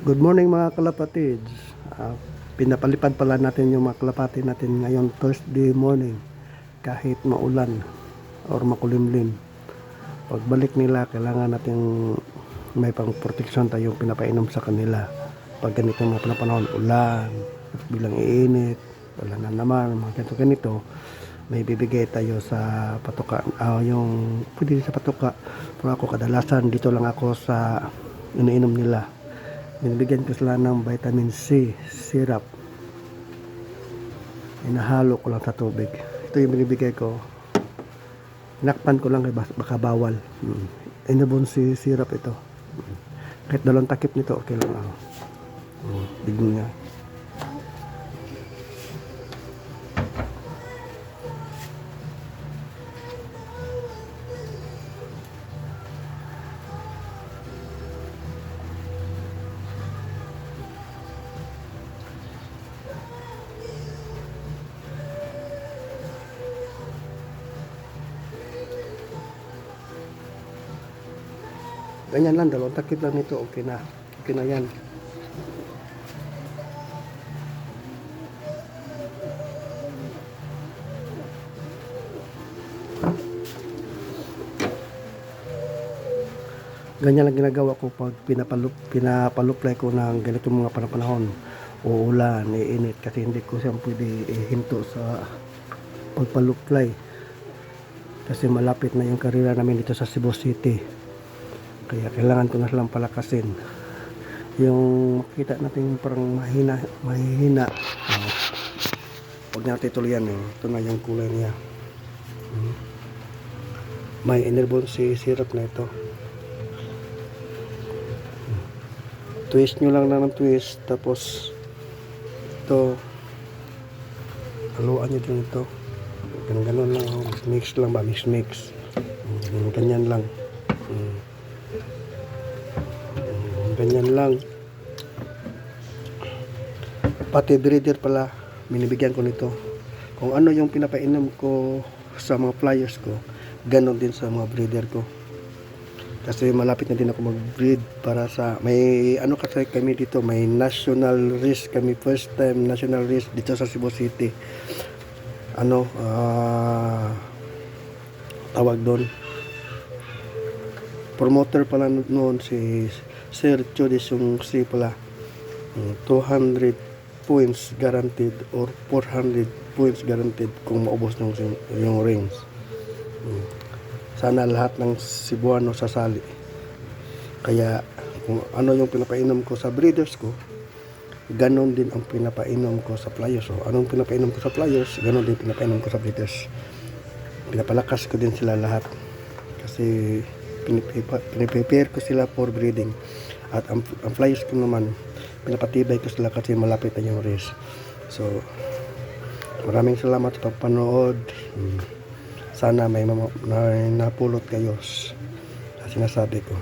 Good morning mga kalapatids. Pinapalipad pala natin yung mga kalapati natin ngayon Thursday morning kahit maulan or makulimlim. Pagbalik nila kailangan natin may pang protection tayong pinapainom sa kanila. Pag ganito mga panahon, ulan, bilang iinit, wala na naman, mga ganito may bibigay tayo sa patuka. Yung pwede sa patuka. Pero ako kadalasan dito lang ako sa iniinom nila. Binibigyan ko sila ng vitamin C syrup. Inahalo ko lang sa tubig. Ito yung binibigay ko. Inakpan ko lang baka bawal. Inabon si syrup ito. Kahit dalawang takip nito, okay lang ako. Bigyan nga. Ganyan lang, dalawang takip lang nito, okay na. Okay na yan. Ganyan lang ginagawa ko pag pinapaluplay ko ng ganitong mga panahon. Uulan, iinit, kasi hindi ko siya pwede ihinto sa pagpaluplay. Kasi malapit na yung karera namin dito sa Cebu City. Kaya kailangan ko na silang palakasin. Yung makita natin parang mahihina. Huwag natin tuloyan eh. Ito na yung kulay niya. May enerbon si syrup na ito. Twist nyo lang ng twist. Tapos ito haluan nyo din ito. Ganun lang. Mix lang ba? Mix. Ganyan lang. Ganyan lang. Pati breeder pala binibigyan ko nito. Kung ano yung pinapainom ko sa mga flyers ko, ganon din sa mga breeder ko. Kasi malapit na din ako mag-breed para sa may ano kasi kami dito, may national race kami, first time national race dito sa Cebu City. Tawag doon. Promoter pala noon si Sir Chodis yung si pala 200 points guaranteed or 400 points guaranteed kung maubos ng yung rings. Sana lahat ng Cebuano sasali. Kaya kung ano yung pinapainom ko sa breeders ko, ganon din ang pinapainom ko sa flyers. So, anong pinapainom ko sa flyers, ganon din pinapainom ko sa breeders. Pinapalakas ko din sila lahat. Kasi piniprepare ko sila for breeding. At ang flyers ko naman, pinapatibay ko sila kasi malapit na yung race. So, maraming salamat sa pagpanood. Sana may napulot kayo sa sinasabi ko.